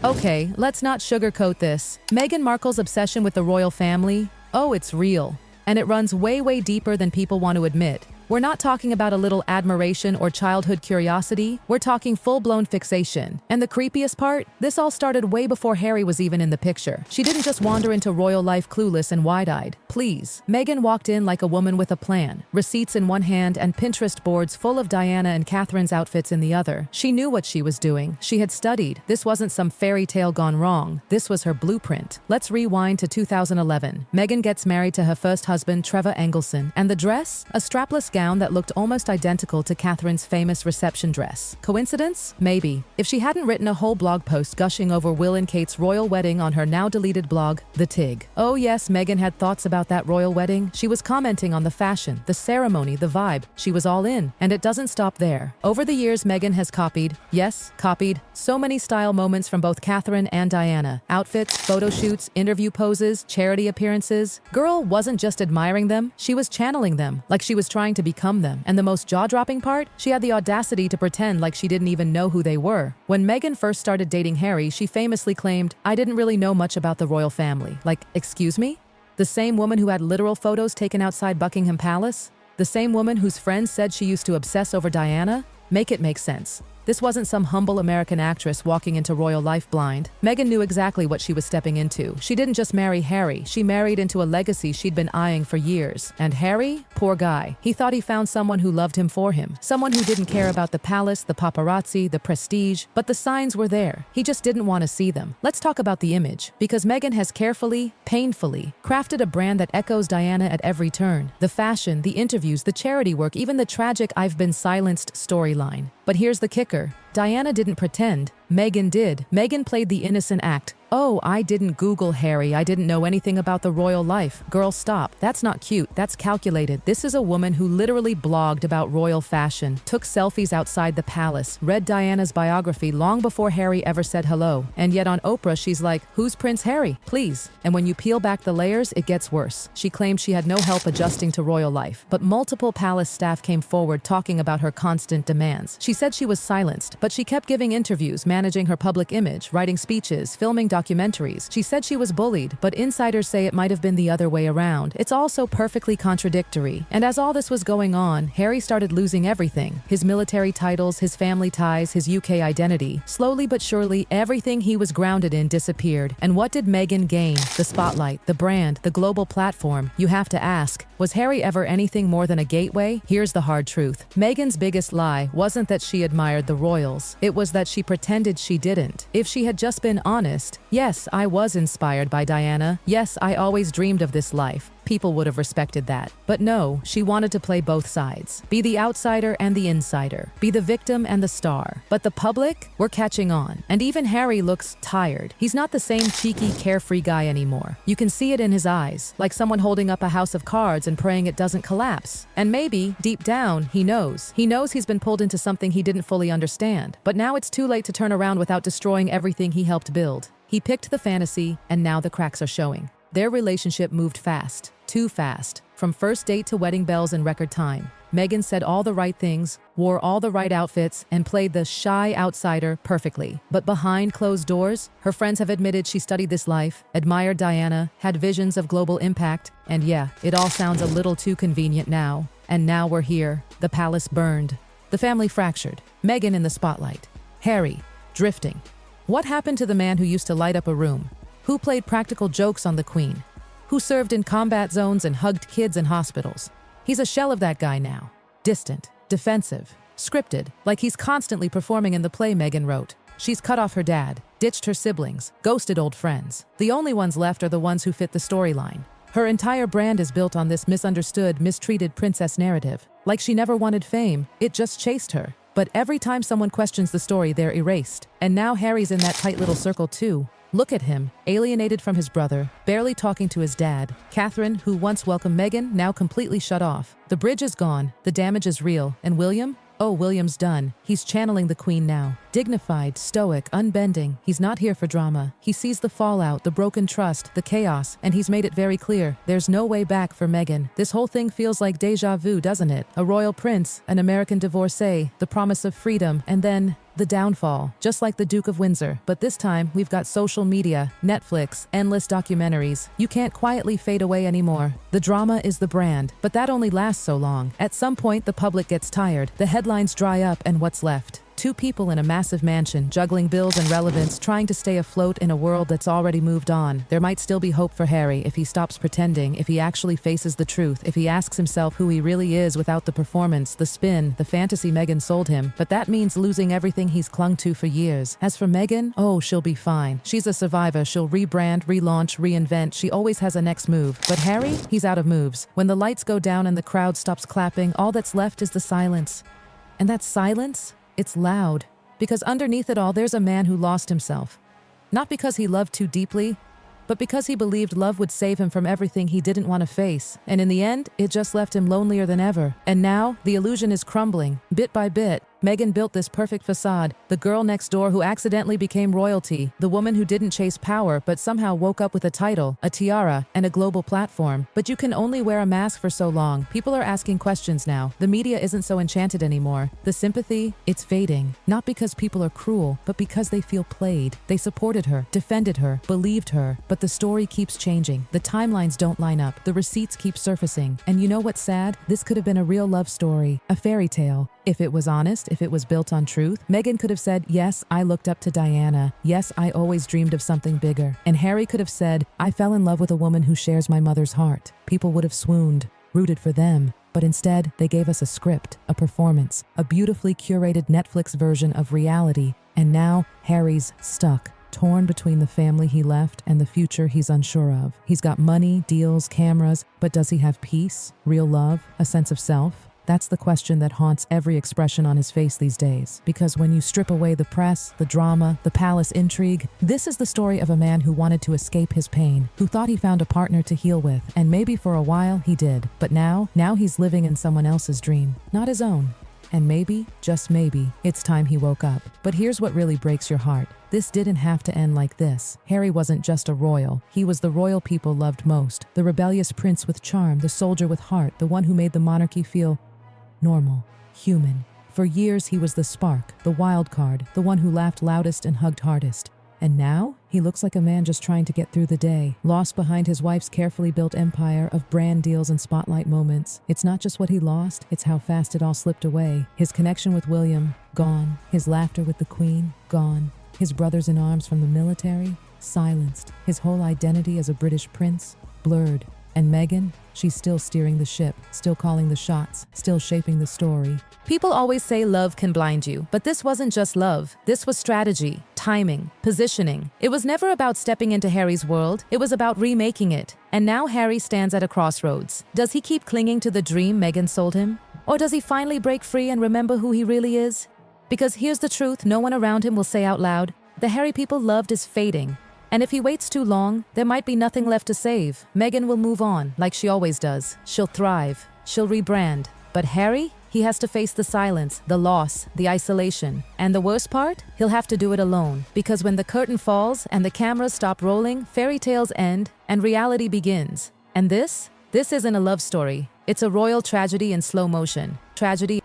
Okay, let's not sugarcoat this. Meghan Markle's obsession with the royal family? Oh, it's real. And it runs way deeper than people want to admit. We're not talking about a little admiration or childhood curiosity, we're talking full-blown fixation. And the creepiest part? This all started way before Harry was even in the picture. She didn't just wander into royal life clueless and wide-eyed. Please. Meghan walked in like a woman with a plan, receipts in one hand and Pinterest boards full of Diana and Catherine's outfits in the other. She knew what she was doing. She had studied. This wasn't some fairy tale gone wrong. This was her blueprint. Let's rewind to 2011. Meghan gets married to her first husband, Trevor Engelson. And the dress? A strapless gown that looked almost identical to Catherine's famous reception dress. Coincidence? Maybe. If she hadn't written a whole blog post gushing over Will and Kate's royal wedding on her now-deleted blog, The Tig. Oh yes, Meghan had thoughts about that royal wedding. She was commenting on the fashion, the ceremony, the vibe. She was all in. And it doesn't stop there. Over the years, Meghan has copied, so many style moments from both Catherine and Diana. Outfits, photo shoots, interview poses, charity appearances. Girl wasn't just admiring them, she was channeling them, like she was trying to become them. And the most jaw-dropping part? She had the audacity to pretend like she didn't even know who they were. When Meghan first started dating Harry, she famously claimed, "I didn't really know much about the royal family." Like, excuse me? The same woman who had literal photos taken outside Buckingham Palace? The same woman whose friends said she used to obsess over Diana? Make it make sense. This wasn't some humble American actress walking into royal life blind. Meghan knew exactly what she was stepping into. She didn't just marry Harry, she married into a legacy she'd been eyeing for years. And Harry? Poor guy. He thought he found someone who loved him for him. Someone who didn't care about the palace, the paparazzi, the prestige. But the signs were there. He just didn't want to see them. Let's talk about the image. Because Meghan has carefully, painfully, crafted a brand that echoes Diana at every turn. The fashion, the interviews, the charity work, even the tragic "I've been silenced" storyline. But here's the kicker. Diana didn't pretend. Meghan did. Meghan played the innocent act. "Oh, I didn't Google Harry. I didn't know anything about the royal life." Girl, stop. That's not cute. That's calculated. This is a woman who literally blogged about royal fashion, took selfies outside the palace, read Diana's biography long before Harry ever said hello. And yet on Oprah, she's like, "Who's Prince Harry? Please." And when you peel back the layers, it gets worse. She claimed she had no help adjusting to royal life, but multiple palace staff came forward talking about her constant demands. She said she was silenced, but she kept giving interviews, managing her public image, writing speeches, filming documentaries. She said she was bullied, but insiders say it might have been the other way around. It's all so perfectly contradictory. And as all this was going on, Harry started losing everything. His military titles, his family ties, his UK identity. Slowly but surely, everything he was grounded in disappeared. And what did Meghan gain? The spotlight, the brand, the global platform. You have to ask, was Harry ever anything more than a gateway? Here's the hard truth. Meghan's biggest lie wasn't that she admired the royals. It was that she pretended she didn't. If she had just been honest, "Yes, I was inspired by Diana. Yes, I always dreamed of this life," people would have respected that. But no, she wanted to play both sides. Be the outsider and the insider. Be the victim and the star. But the public? We're catching on. And even Harry looks tired. He's not the same cheeky, carefree guy anymore. You can see it in his eyes, like someone holding up a house of cards and praying it doesn't collapse. And maybe, deep down, he knows. He knows he's been pulled into something he didn't fully understand. But now it's too late to turn around without destroying everything he helped build. He picked the fantasy, and now the cracks are showing. Their relationship moved fast. Too fast. From first date to wedding bells in record time. Meghan said all the right things, wore all the right outfits, and played the shy outsider perfectly. But behind closed doors, her friends have admitted she studied this life, admired Diana, had visions of global impact, and yeah, it all sounds a little too convenient now. And now we're here. The palace burned. The family fractured. Meghan in the spotlight. Harry, drifting. What happened to the man who used to light up a room? Who played practical jokes on the Queen? Who served in combat zones and hugged kids in hospitals? He's a shell of that guy now. Distant, defensive, scripted, like he's constantly performing in the play Meghan wrote. She's cut off her dad, ditched her siblings, ghosted old friends. The only ones left are the ones who fit the storyline. Her entire brand is built on this misunderstood, mistreated princess narrative. Like she never wanted fame, it just chased her. But every time someone questions the story, they're erased. And now Harry's in that tight little circle too. Look at him, alienated from his brother, barely talking to his dad. Catherine, who once welcomed Meghan, now completely shut off. The bridge is gone, the damage is real. And William? Oh, William's done. He's channeling the Queen now. Dignified, stoic, unbending. He's not here for drama. He sees the fallout, the broken trust, the chaos, and he's made it very clear. There's no way back for Meghan. This whole thing feels like deja vu, doesn't it? A royal prince, an American divorcee, the promise of freedom, and then The downfall, just like the Duke of Windsor. But this time, we've got social media, Netflix, endless documentaries. You can't quietly fade away anymore. The drama is the brand, but that only lasts so long. At some point, the public gets tired. The headlines dry up, and what's left? Two people in a massive mansion, juggling bills and relevance, trying to stay afloat in a world that's already moved on. There might still be hope for Harry if he stops pretending, if he actually faces the truth, if he asks himself who he really is without the performance, the spin, the fantasy Meghan sold him. But that means losing everything he's clung to for years. As for Meghan, oh, she'll be fine. She's a survivor. She'll rebrand, relaunch, reinvent. She always has a next move. But Harry, he's out of moves. When the lights go down and the crowd stops clapping, all that's left is the silence. And that silence? It's loud, because underneath it all there's a man who lost himself. Not because he loved too deeply, but because he believed love would save him from everything he didn't want to face. And in the end, it just left him lonelier than ever. And now, the illusion is crumbling, bit by bit. Meghan built this perfect facade, the girl next door who accidentally became royalty, the woman who didn't chase power but somehow woke up with a title, a tiara, and a global platform. But you can only wear a mask for so long. People are asking questions now. The media isn't so enchanted anymore. The sympathy, it's fading. Not because people are cruel, but because they feel played. They supported her, defended her, believed her. But the story keeps changing. The timelines don't line up. The receipts keep surfacing. And you know what's sad? This could have been a real love story, a fairy tale. If it was honest, if it was built on truth, Meghan could have said, yes, I looked up to Diana. Yes, I always dreamed of something bigger. And Harry could have said, I fell in love with a woman who shares my mother's heart. People would have swooned, rooted for them. But instead, they gave us a script, a performance, a beautifully curated Netflix version of reality. And now, Harry's stuck, torn between the family he left and the future he's unsure of. He's got money, deals, cameras, but does he have peace, real love, a sense of self? That's the question that haunts every expression on his face these days. Because when you strip away the press, the drama, the palace intrigue, this is the story of a man who wanted to escape his pain, who thought he found a partner to heal with, and maybe for a while he did. But now he's living in someone else's dream, not his own. And maybe, just maybe, it's time he woke up. But here's what really breaks your heart. This didn't have to end like this. Harry wasn't just a royal. He was the royal people loved most. The rebellious prince with charm, the soldier with heart, the one who made the monarchy feel normal, human. For years, he was the spark, the wild card, the one who laughed loudest and hugged hardest. And now, he looks like a man just trying to get through the day, lost behind his wife's carefully built empire of brand deals and spotlight moments. It's not just what he lost, it's how fast it all slipped away. His connection with William, gone. His laughter with the Queen, gone. His brothers in arms from the military, silenced. His whole identity as a British prince, blurred. And Meghan, she's still steering the ship, still calling the shots, still shaping the story. People always say love can blind you, but this wasn't just love. This was strategy, timing, positioning. It was never about stepping into Harry's world. It was about remaking it. And now Harry stands at a crossroads. Does he keep clinging to the dream Meghan sold him? Or does he finally break free and remember who he really is? Because here's the truth no one around him will say out loud. The Harry people loved is fading. And if he waits too long, there might be nothing left to save. Meghan will move on, like she always does. She'll thrive. She'll rebrand. But Harry? He has to face the silence, the loss, the isolation. And the worst part? He'll have to do it alone. Because when the curtain falls and the cameras stop rolling, fairy tales end and reality begins. And this isn't a love story. It's a royal tragedy in slow motion. Tragedy